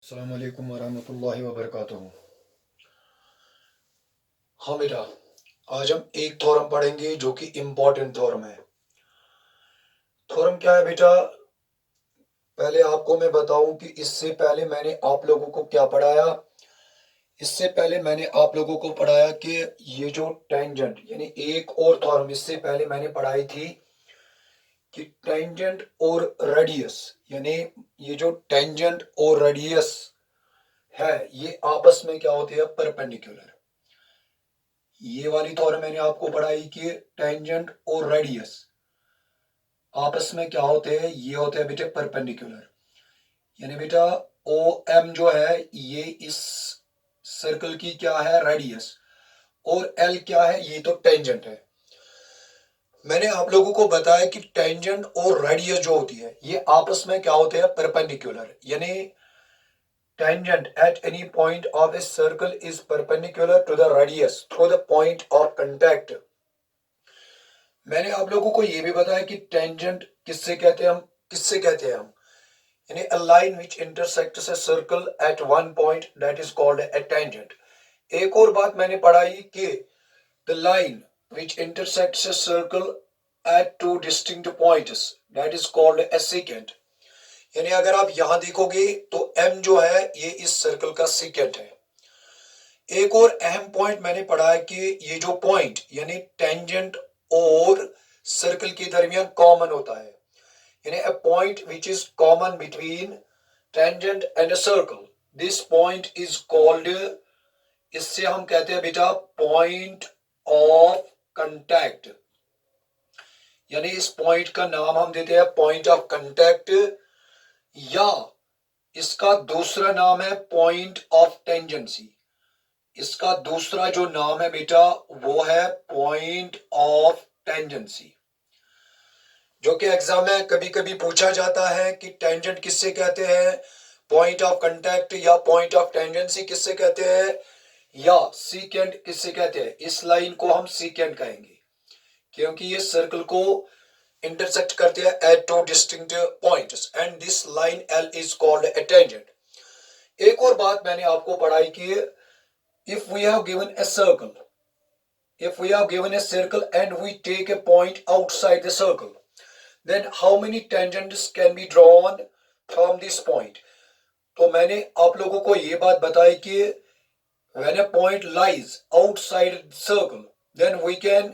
अस्सलाम वालेकुम वरहमतुल्लाहि वबरकातुहू। हाँ बेटा, आज हम एक थ्योरम पढ़ेंगे जो कि इम्पोर्टेंट थ्योरम है। थ्योरम क्या है बेटा? पहले आपको मैं बताऊं कि इससे पहले मैंने आप लोगों को क्या पढ़ाया। इससे पहले मैंने आप लोगों को पढ़ाया कि ये जो टेंजेंट यानी एक और थ्योरम इससे पहले मैंने पढ़ाई थी कि टेंजेंट और रेडियस यानी ये जो टेंजेंट और रेडियस है ये आपस में क्या होते हैं? परपेंडिकुलर। ये वाली थ्योरम मैंने आपको पढ़ाई कि टेंजेंट और रेडियस आपस में क्या होते हैं? ये होते हैं बेटे परपेंडिकुलर। यानी बेटा ओ एम जो है ये इस सर्कल की क्या है? रेडियस। और एल क्या है? ये तो टेंजेंट है। मैंने आप लोगों को बताया कि टेंजेंट और रेडियस जो होती है ये आपस में क्या होते हैं? परपेंडिकुलर। यानी tangent at any point of a circle is perpendicular to the radius through the point of contact। मैंने आप लोगों को यह भी बताया कि टेंजेंट किससे कहते हैं? हम किससे कहते हैं? हम यानी a line which intersects a circle at one point that is called a tangent। एक और बात मैंने पढ़ाई कि the line which intersects a circle at two distinct points that is called a secant। यानी अगर आप यहां देखोगे तो m जो है ये इस सर्कल का सेकेंट है। एक और अहम पॉइंट मैंने पढ़ा है कि ये जो पॉइंट यानी टेंजेंट और सर्कल के दरमियान कॉमन होता है। यानी a point which is common between tangent and a circle, this point is called, इससे हम कहते हैं बेटा पॉइंट ऑफ कांटेक्ट। यानी इस पॉइंट का नाम हम देते हैं पॉइंट ऑफ कांटेक्ट, या इसका दूसरा नाम है पॉइंट ऑफ टेंजेंसी। इसका दूसरा जो नाम है बेटा वो है पॉइंट ऑफ टेंजेंसी, जो कि एग्जाम में कभी कभी पूछा जाता है कि टेंजेंट किससे कहते हैं, पॉइंट ऑफ कांटेक्ट या पॉइंट ऑफ टेंजेंसी किससे कहते हैं, या सीकेंट किससे कहते हैं। इस लाइन को हम सीकेंट कहेंगे क्योंकि ये सर्कल को इंटरसेक्ट करते हैं at two distinct points and this line L is called a tangent. एक और बात मैंने आपको पढ़ाई की, if we have given a circle, if we have given a circle and we take a point outside the circle, then how many tangents can be drawn from this point। तो मैंने आप लोगों को ये बात बताई कि when a point lies outside the circle then we can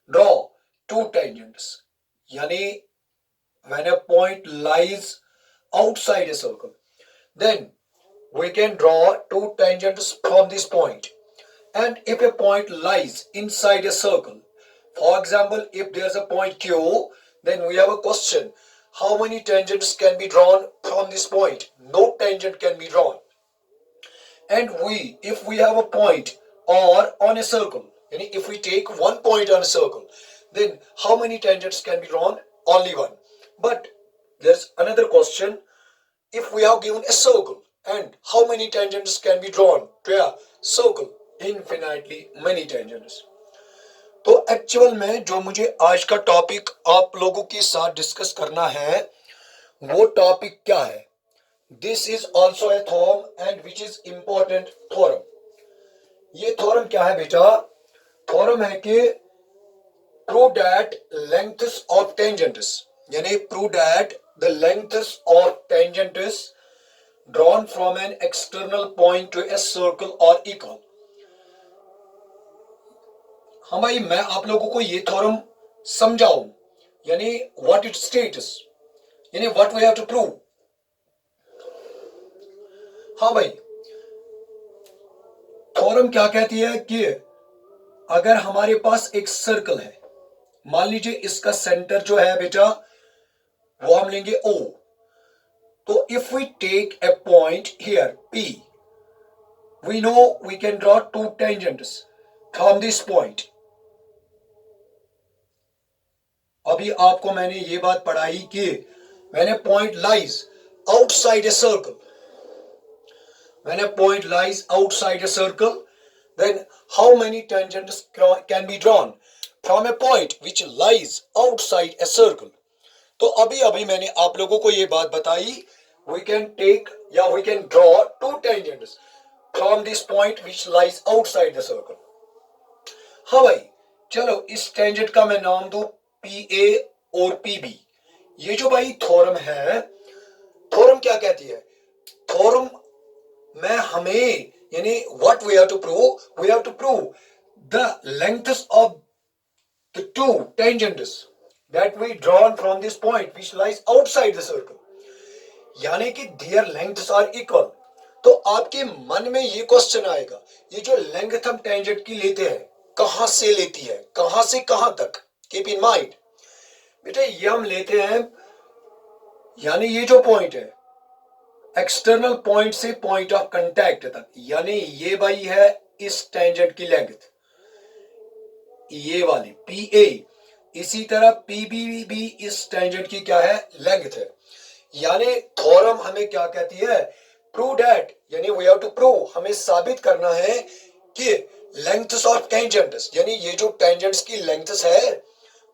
draw two tangents। यानी when a point lies outside a circle then we can draw two tangents from this point। And if a point lies inside a circle, for example, if there's a point Q, then we have a question, how many tangents can be drawn from this point? No tangent can be drawn। And if we have a point or on a circle, yani if we take one point on a circle, then how many tangents can be drawn? Only one। But there's another question, if we have given a circle and how many tangents can be drawn to a circle? Infinitely many tangents। तो actual में जो मुझे आज का topic आप लोगों के साथ डिस्कस करना है वो टॉपिक क्या है? This is also a theorem and which is important theorem. ये थ्योरम क्या है बेटा? थ्योरम है कि prove that lengths of tangents, यानी prove that the lengths of tangents drawn from an external point to a circle are equal. हाँ भाई, मैं आप लोगों को ये थ्योरम समझाऊं, यानी व्हाट इट स्टेट्स, यानी what we have to prove. हाँ भाई, थ्योरम क्या कहती है कि अगर हमारे पास एक सर्कल है, मान लीजिए इसका सेंटर जो है बेटा वो हम लेंगे O, तो if we take a point here P, we know we can draw two tangents from this point. अभी आपको मैंने ये बात पढ़ाई कि when a point lies outside a circle, when a point lies outside a circle, then how many tangents can be drawn from a point which lies outside a circle। तो अभी अभी मैंने आप लोगों को ये बात बताई, we can take या we can draw two tangents from this point which lies outside the circle. हाँ भाई, चलो इस टेंजेंट का मैं नाम दूं पी ए और पी बी. ये जो भाई थ्योरम है, थ्योरम क्या कहती है? थ्योरम में हमें यानी what we have to prove the lengths of the two tangents that we drawn from this point which lies outside the circle, यानी कि their lengths are equal. तो आपके मन में ये क्वेश्चन आएगा, ये जो लेंथ हम टेंजेंट की लेते हैं कहां से लेती है, कहां से कहां तक? कीप इन माइंड बेटा, ये हम लेते हैं यानी ये जो पॉइंट है एक्सटर्नल पॉइंट से पॉइंट ऑफ कांटेक्ट तक, यानी ये भाई है इस टेंजेंट की लेंथ, ये वाली पी ए. इसी तरह पी बी भी इस टेंजेंट की क्या है? लेंथ है. यानी थ्योरम हमें क्या कहती है? प्रूव दैट, यानी वी हैव टू प्रूव, हमें साबित करना है कि लेंथ्स ऑफ टेंजेंट्स, यानी ये जो टेंजेंट्स की लेंथ्स है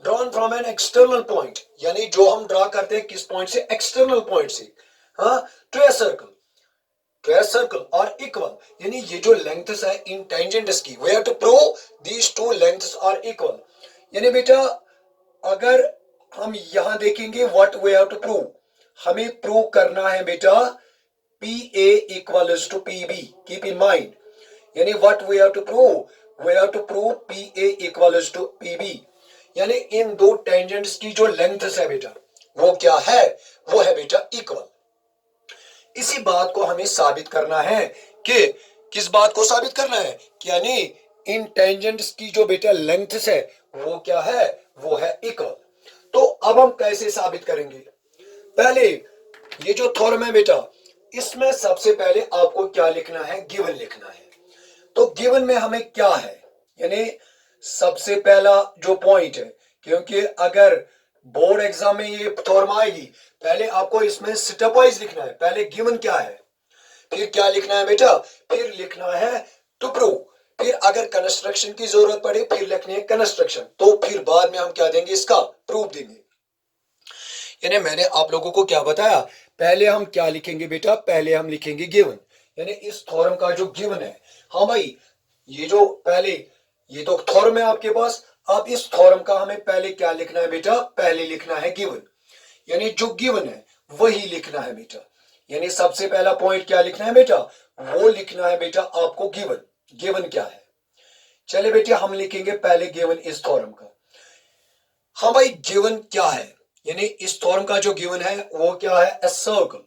drawn from an external point, यानी जो हम ड्रा करते हैं किस पॉइंट से? एक्सटर्नल पॉइंट से. हाँ, to a circle are equal, यानी ये जो लेंथ्स है इन टेंजेंट्स की, we have to prove these two lengths are equal. यानी बेटा अगर हम यहां देखेंगे what we have to prove, हमें प्रूव करना है बेटा P A equals to P B. Keep in mind, यानी what we have to prove P A equals to P B, यानी इन दो टेंजेंट्स की जो लेंथ्स है बेटा वो क्या है? वो है बेटा इक्वल. इसी बात को हमें साबित करना है कि किस बात को साबित करना है? यानी इन टेंजेंट्स की जो बेटा लेंथ्स है वो क्या है? वो है इक्वल. तो अब हम कैसे साबित करेंगे? पहले ये जो थ्योरम है बेटा, इसमें सबसे पहले आपको क्या लिखना है? गिवन लिखना है. तो गिवन में हमें क्या है? यानी सबसे पहला जो पॉइंट है, क्योंकि अगर बोर्ड एग्जाम में ये थ्योरम आएगी, पहले आपको इसमें स्टेप वाइज लिखना है. पहले गिवन क्या है, फिर क्या लिखना है बेटा? फिर लिखना है टू प्रूव, फिर अगर कंस्ट्रक्शन की जरूरत पड़े फिर लिखनी है कंस्ट्रक्शन, तो फिर बाद में हम क्या देंगे? इसका प्रूफ देंगे. यानी मैंने आप लोगों को क्या बताया? पहले हम क्या लिखेंगे बेटा? पहले हम लिखेंगे गिवन, यानी इस थ्योरम का जो गिवन है. हाँ भाई, ये जो पहले ये तो थ्योरम है आपके पास, अब इस थ्योरम का हमें पहले क्या लिखना है बेटा? पहले लिखना है गिवन, यानी जो गिवन है वही लिखना है बेटा. यानी सबसे पहला पॉइंट क्या लिखना है बेटा? वो लिखना है बेटा आपको गिवन. गिवन क्या है? चले बेटे हम लिखेंगे पहले गिवन इस थ्योरम का. हाँ भाई, गिवन क्या है? यानी इस थ्योरम का जो गिवन है वो क्या है? A circle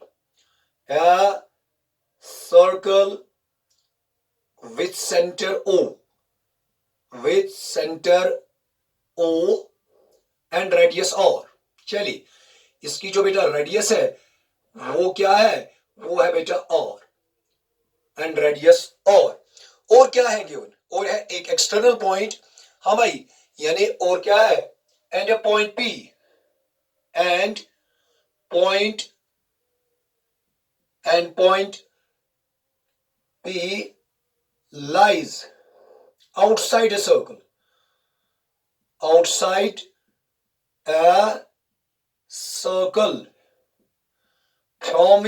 with centre O and radius R. चलिए इसकी जो बेटा रेडियस है वो क्या है? वो है बेटा R एंड रेडियस R. और क्या है गिवन? और है एक एक्सटर्नल पॉइंट. हाँ भाई, यानी और क्या है? And A point P, and point P lies outside a circle, from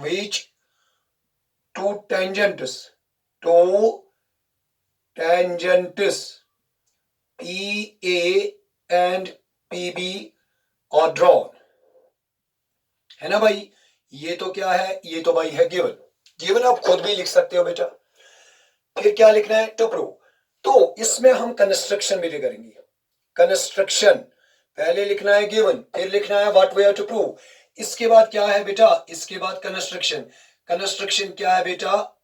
which two tangents PA and PB are drawn. है ना भाई? ये तो क्या है? ये तो भाई है गिवन. गिवन आप खुद भी लिख सकते हो बेटा. फिर क्या लिखना है? To prove. तो इसमें हम कंस्ट्रक्शन भी करेंगे. कंस्ट्रक्शन पहले लिखना है गिवन, फिर लिखना है what we have to prove. इसके बाद क्या है बेटा? इसके बाद कंस्ट्रक्शन क्या है बेटा?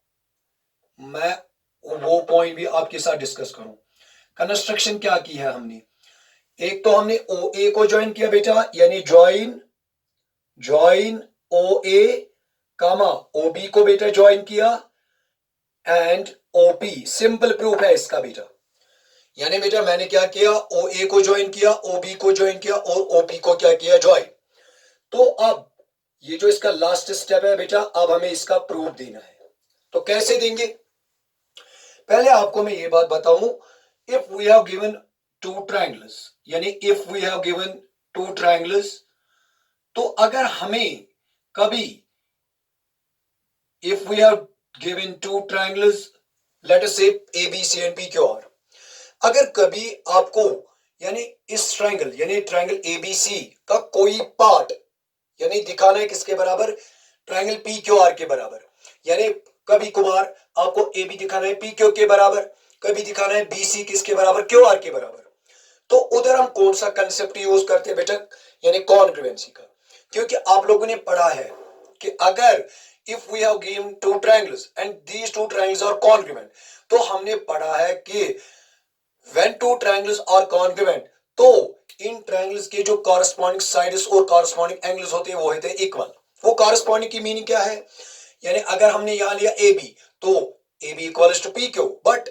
मैं वो पॉइंट भी आपके साथ डिस्कस करूं. कंस्ट्रक्शन क्या की है हमने? एक तो हमने ओ ए को ज्वाइन किया बेटा, यानी ज्वाइन ओ ए कामा ओ बी को बेटा ज्वाइन किया, एंड ओपी. सिंपल प्रूफ है इसका बेटा. यानी बेटा मैंने क्या किया? ओ ए को ज्वाइन किया, ओ बी को ज्वाइन किया और ओपी को क्या किया? ज्वाइन. तो अब ये जो इसका लास्ट स्टेप है बेटा, अब हमें इसका प्रूफ देना है. तो कैसे देंगे? पहले आपको मैं ये बात बताऊं, if we have given two triangles, यानी if we have given two triangles तो अगर हमें कभी if we have given two triangles, let us say ABC and PQR, अगर कभी आपको यानी इस ट्रायंगल यानी ट्रायंगल ABC का कोई पार्ट यानी दिखाना है किसके बराबर, ट्रायंगल PQR के बराबर, यानी कभी कुमार आपको AB दिखाना है PQ के बराबर, कभी दिखाना है BC किसके बराबर, QR के बराबर, तो उधर हम कौन सा कंसेप्ट यूज करते हैं बेटा, यानी कॉन्ग्रुएंसी का। क्योंकि आप लोगों ने पढ़ा है कि अगर if we have given two triangles and these two triangles are congruent, तो हमने पढ़ा है कि when two triangles are congruent, तो इन ट्रायंगल्स के जो कॉरस्पॉन्डिंग साइड्स और कॉरस्पॉन्डिंग एंगल्स होते हैं वो होते हैं इक्वल। वो कॉरस्पॉन्डिंग की मीनिंग क्या है, यानी अगर हमने यहां लिया AB, तो AB equals to PQ, but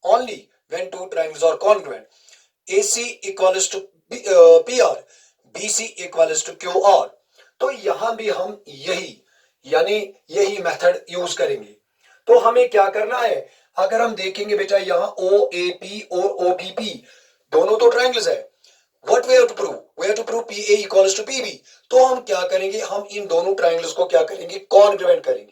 only when two triangles are congruent. AC equals to PR, BC equals to QR। तो यहां भी हम यही मेथड यूज करेंगे। तो हमें क्या करना है, अगर हम देखेंगे बेटा यहां OAP और OBP दोनों तो ट्रायंगल्स है, what we have to prove, we have to prove PA equals to PB। तो हम क्या करेंगे, हम इन दोनों ट्रायंगल्स को क्या करेंगे, कॉन्ग्रुएंट करेंगे।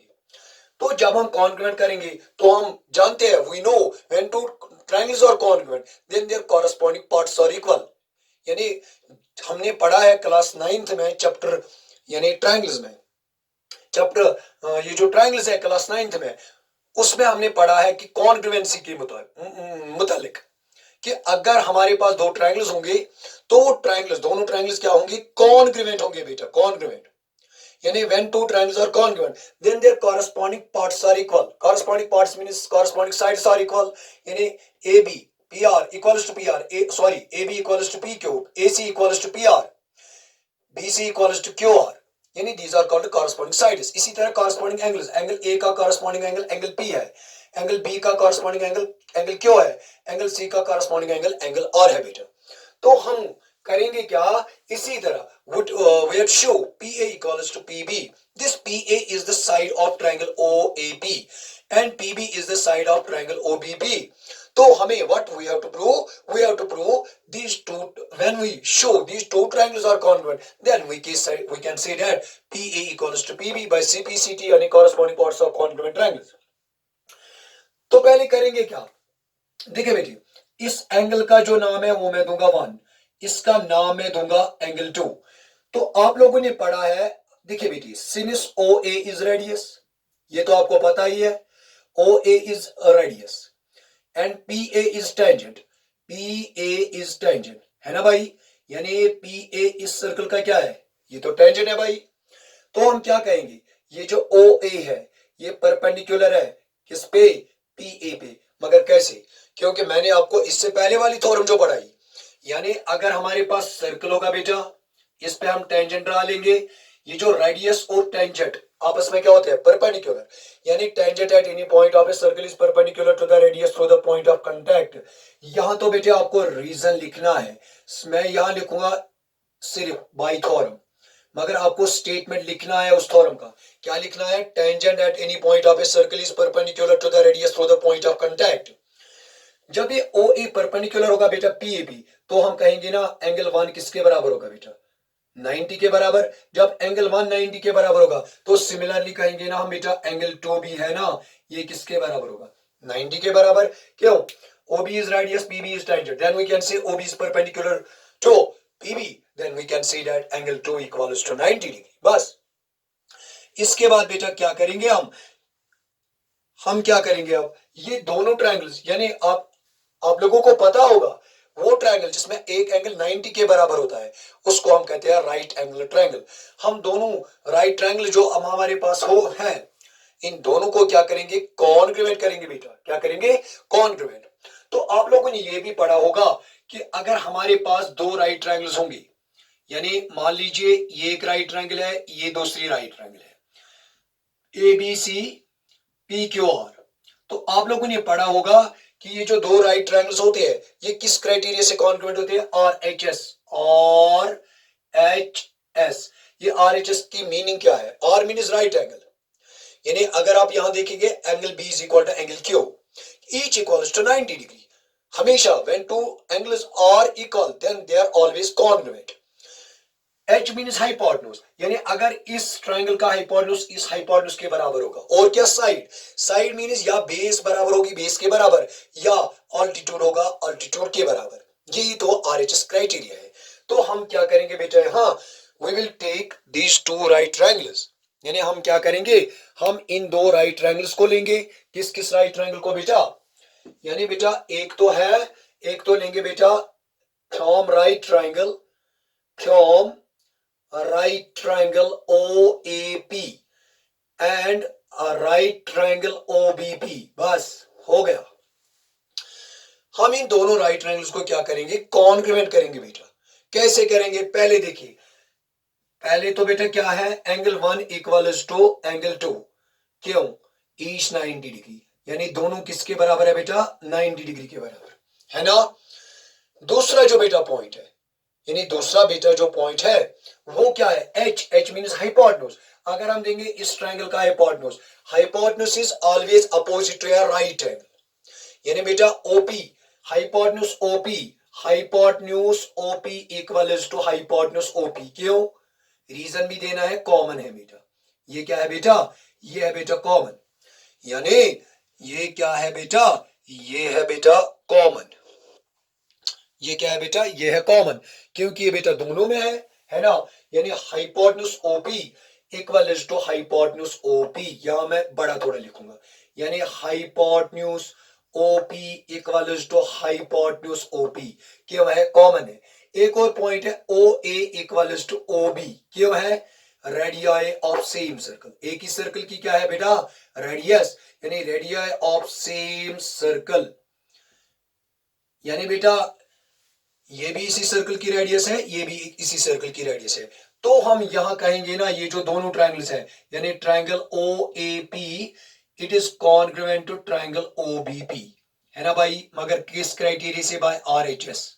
तो जब हम कॉन्ग्रुएंट करेंगे तो हम जानते हैं, we know when two triangles are congruent then their corresponding parts are equal. यानी हमने पढ़ा है क्लास 9th में चैप्टर यानी ट्रायंगल्स में, चैप्टर ये जो ट्रायंगल्स है क्लास 9th में, उसमें हमने पढ़ा है कि कॉन्ग्रुएंसी के मुतालिक कि अगर हमारे पास दो ट्रायंगल्स होंगे तो दोनों ट्रायंगल्स क्या होंगे, कॉन्ग्रुएंट होंगे बेटा, कॉन्ग्रुएंट। यानी when two triangles are congruent then their corresponding parts are equal, corresponding parts means corresponding sides are equal, यानी AB PR equals to PR, AB equals to PQ, AC equals to PR, BC equals to QR, यानी these are called corresponding sides। इसी तरह corresponding angles, angle A का corresponding angle angle P है, angle B का corresponding angle angle Q है, angle C का corresponding angle angle R है बेटा। तो हम करेंगे क्या, इसी तरह we would show PA equals to PB, this PA is the side of triangle OAP and PB is the side of triangle OBP। तो हमें what we have to prove, we have to prove these two, when we show these two triangles are congruent then we can say that PA equals to PB by CPCT यानी corresponding parts of congruent triangles। तो पहले करेंगे क्या, देखिए बेटी इस angle का जो नाम है वो मैं दूंगा 1, इसका नाम मैं दूंगा एंगल 2। तो आप लोगों ने पढ़ा है, देखिए बेटी सिनिस OA इज रेडियस, ये तो आपको पता ही है, OA is radius and PA is tangent, PA is tangent है ना भाई, यानी PA इस सर्कल का क्या है, ये तो टेंजेंट है भाई। तो हम क्या कहेंगे, ये जो OA है ये परपेंडिकुलर है किस पे, PA पे। मगर कैसे, क्योंकि मैंने आपको इससे पहले वाली थ्योरम जो पढ़ाई, यानी अगर हमारे पास सर्कल होगा बेटा, इस पे हम टेंजेंट ड्रा लेंगे, ये जो रेडियस और टेंजेंट आपस में क्या होते हैं, परपेंडिकुलर, यानी tangent at any point of a circle is perpendicular to the radius through the point of contact. यहां तो बेटे आपको रीजन लिखना है, मैं यहां लिखूंगा सिर्फ बाय थ्योरम, मगर आपको स्टेटमेंट लिखना है उस थ्योरम का, क्या लिखना है, tangent at any point of a circle is perpendicular to the radius through the point of contact. जब ये OA परपेंडिकुलर होगा बेटा PAB, तो हम कहेंगे ना एंगल 1 किसके बराबर होगा बेटा, 90 के बराबर। जब एंगल 1 90 के बराबर होगा तो सिमिलरली कहेंगे ना हम बेटा एंगल 2 भी है ना, ये किसके बराबर होगा, 90 के बराबर। क्यों, OB is radius, PB is tangent, then we can say OB is perpendicular to PB, then we can say that angle 2 equals to 90 degree। बस इसके बाद बेटा क्या करेंगे हम क्या करेंगे, अब ये दोनों ट्रायंगल्स, यानी आप लोगों को पता होगा वो ट्रायंगल जिसमें एक एंगल 90 के बराबर होता है उसको हम कहते हैं राइट एंगल ट्रायंगल। हम दोनों राइट ट्रायंगल जो अब हमारे पास हो है, इन दोनों को क्या करेंगे, कॉन्ग्रुएंट करेंगे बेटा, क्या करेंगे, कॉन्ग्रुएंट। तो आप लोगों ने ये भी पढ़ा होगा कि अगर हमारे पास दो राइट ट्रायंगल्स होंगे, यानी मान लीजिए ये एक राइट ट्रायंगल है, ये दूसरी राइट ट्रायंगल है, ABC PQR, तो आप लोगों ने पढ़ा होगा कि ये जो दो राइट ट्रायंगल्स होते हैं ये किस क्राइटेरिया से कॉन्ग्रुएंट होते हैं, RHS। ये RHS की मीनिंग क्या है, R मीन्स राइट एंगल, यानी अगर आप यहां देखेंगे angle B is equal to angle Q, each equals to 90 degree. हमेशा when two angles are equal then they are always congruent. H means hypotenuse, यानी अगर इस ट्राइंगल का हाइपोटेन्यूज इस हाइपोटेन्यूज के बराबर होगा, और क्या साइड, साइड मीन्स या बेस बराबर होगी बेस के बराबर, या ऑल्टीट्यूड होगा ऑल्टीट्यूड के बराबर। यही तो आरएचएस क्राइटेरिया है। तो हम क्या करेंगे बेटा, हाँ, we will take these two right triangles, यानी हम क्या करेंगे, हम इन दो राइट ट्रायंगल्स को लेंगे। किस किस राइट ट्रायंगल को बेटा, यानी बेटा एक तो है, एक तो लेंगे बेटा from right triangle, from a right triangle OAP and a right triangle OBP, बस हो गया। हम इन दोनों राइट ट्रायंगल्स को क्या करेंगे, कॉन्ग्रुएंट करेंगे बेटा। कैसे करेंगे, पहले देखिए, पहले तो बेटा क्या है, एंगल 1 इक्वल्स टू एंगल 2, क्यों, ईच 90 डिग्री, यानी दोनों किसके बराबर है बेटा, 90 डिग्री के बराबर है ना। दूसरा जो बेटा पॉइंट है, यानी दूसरा बेटा जो पॉइंट है वो क्या है, h, h मींस हाइपोटेन्यूज। अगर हम देंगे इस ट्रायंगल का hypotenuse, hypotenuse is always opposite to your right angle, यानी बेटा OP, hypotenuse OP, hypotenuse OP equals to hypotenuse OP, क्यों, रीजन भी देना है, कॉमन है बेटा, ये क्या है बेटा, ये है बेटा कॉमन, यानी ये क्या है बेटा, ये है बेटा कॉमन, ये क्या है बेटा, ये है कॉमन, क्योंकि ये बेटा दोनों में है ना, यानी hypotenuse OP equals to hypotenuse OP, यहां मैं बड़ा थोड़ा लिखूंगा, यानी hypotenuse OP equals to hypotenuse OP, क्यों है, कॉमन है। एक और पॉइंट है OA इक्वल्स टू OB, क्यों है, रेडियाई ऑफ सेम सर्कल, एक ही सर्कल की क्या है बेटा, रेडियस, यानी रेडियाई ऑफ सेम सर्कल, यानी बेटा ये भी इसी सर्कल की रेडियस है, ये भी इसी सर्कल की रेडियस है। तो हम यहां कहेंगे ना, ये जो दोनों ट्रायंगल्स है, यानी triangle OAP it is congruent to triangle OBP, है ना भाई, मगर किस क्राइटेरिया से, बाय RHS।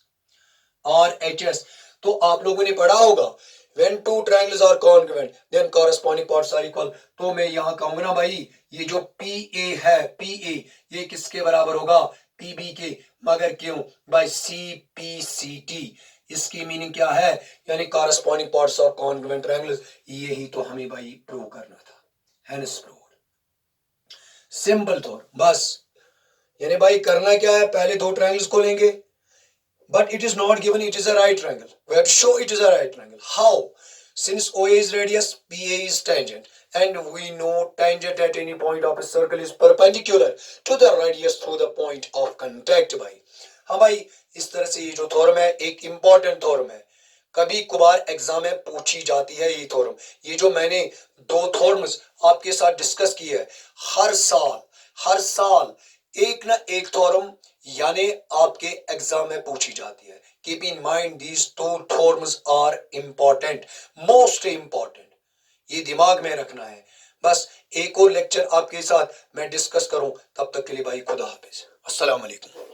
तो आप लोगों ने पढ़ा होगा, when two triangles are congruent then corresponding parts are equal। तो मैं यहां कहूंगा ना भाई, ये जो PA है, PA ये किसके बराबर होगा, PB के, मगर क्यों, बाय CPCT, इसकी मीनिंग क्या है, यानी corresponding parts of congruent triangles, यही तो हमें भाई प्रूव करना था, hence proved, सिंपल थॉट बस, यानी भाई करना क्या है, पहले दो ट्रायंगल्स को लेंगे, but it is not given it is a right triangle, we have to show it is a right triangle, how, since OA is radius, PA is tangent, and we know tangent at any point of a circle is perpendicular to the radius through the point of contact भाई। हाँ भाई, इस तरह से ये जो theorem है एक इंपॉर्टेंट थ्योरम है, कभी कभार एग्जाम में पूछी जाती है ये थ्योरम। ये जो मैंने दो थ्योरम्स आपके साथ डिस्कस किए है, हर साल एक ना एक थ्योरम यानी आपके एग्जाम में पूछी जाती है। Keep in mind these two theorems are important, most important, ये दिमाग में रखना है। बस एक और लेक्चर आपके साथ मैं डिस्कस करूं, तब तक के लिए भाई खुदा हाफिज, अस्सलाम वालेकुम।